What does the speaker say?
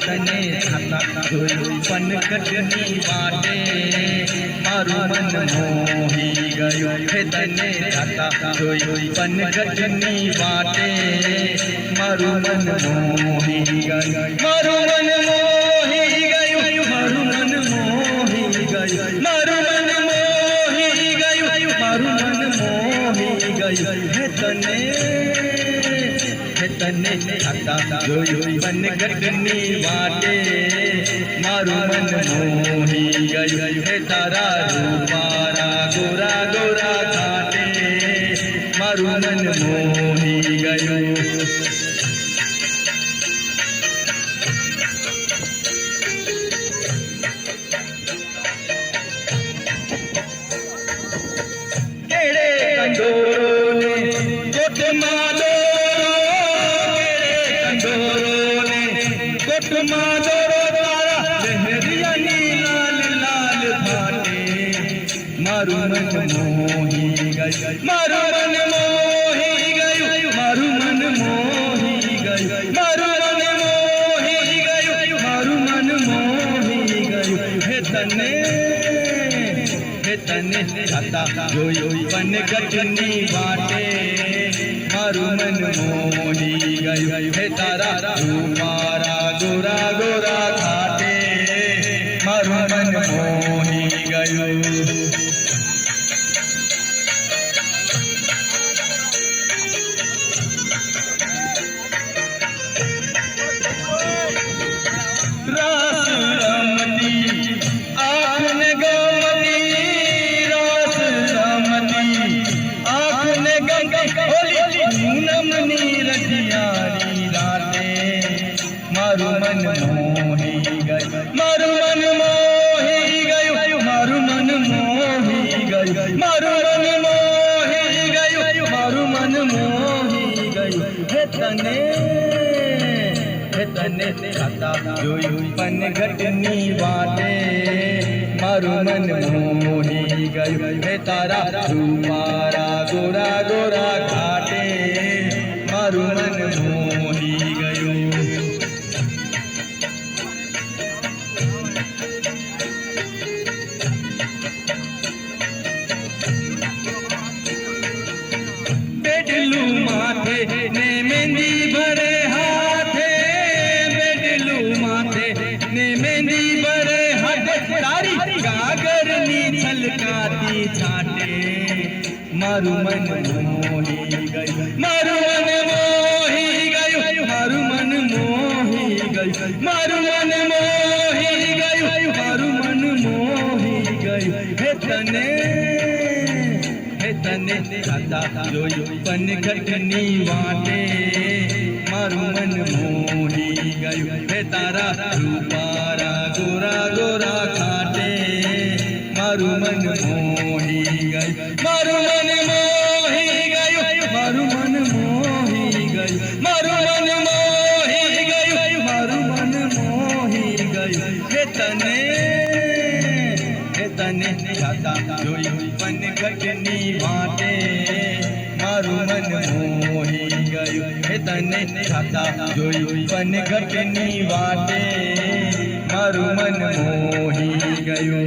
तने छाता जोई पनघटनी वाटे मारू मन मोही गयो हे तने छाता जोई पनघटनी वाटे मारू मन मोही गयो मारू मन मोही गयो मारू मन मोही गयो मारू मन मोही गयो मारू मन मोही गयो हे तने छाता जोई पनघटनी वाटे मारू मन मोही गयो हे तारा रूपारा गोरा गोरा घाटे मारू मन मोही गयो केड़े कंडोरो ने गोट मालो माधोरो तारा लहरिया लाल लाल भाटे मारू मन मोही गयो मारू मन मोही गयो मारू मन मोही गयो मारू मन मोही गयो मारू मन मोही गयो हे तने छाता जोई पनघटनी वाटे मारू मन मोही गयो हे तारा रूपारा गोरा गोरा घाटे मारू मन मोही गयो रास रमती आँख ने गमती रास रमती आँख ने गमती पूनमनी रतियारी राते मारू मन मोही गयो मारू मन मोही गयो मारू मन मोही गयो मारू मन मोही गयो मारू मन मोही गयो हे तने छाता जोई पनघटनी वाटे मारू मन मोही गयो हे तारा रूपारा गोरा गोरा घाटे मारू मन मोही गयो बेडलू माथे ने मेहंदी भरे हाथे बेडलू माथे ने मेहंदी भरे हाथे तारी गागर नी छलकाती छाटे मारू मन मोही गयो मारू मन मोही गयो मारू मन मोही गयो मारू मन मोही गयो मारू मन मोही गयो हे तने छाता जोई पनघटनी वाटे मारू मन मोही गयो हे तारा रूपारा गोरा गोरा घाटे मारू मन मोही गयो मारू मन मोही गयो मारू मन मोही गयो मारू मन मोही गयो मारू मन मोही गयो हे तने छाता जोई पनघटनी वाटे मारू मन मोही गयो हे तने छाता जोई पनघटनी वाटे मारू मन मोही गयो।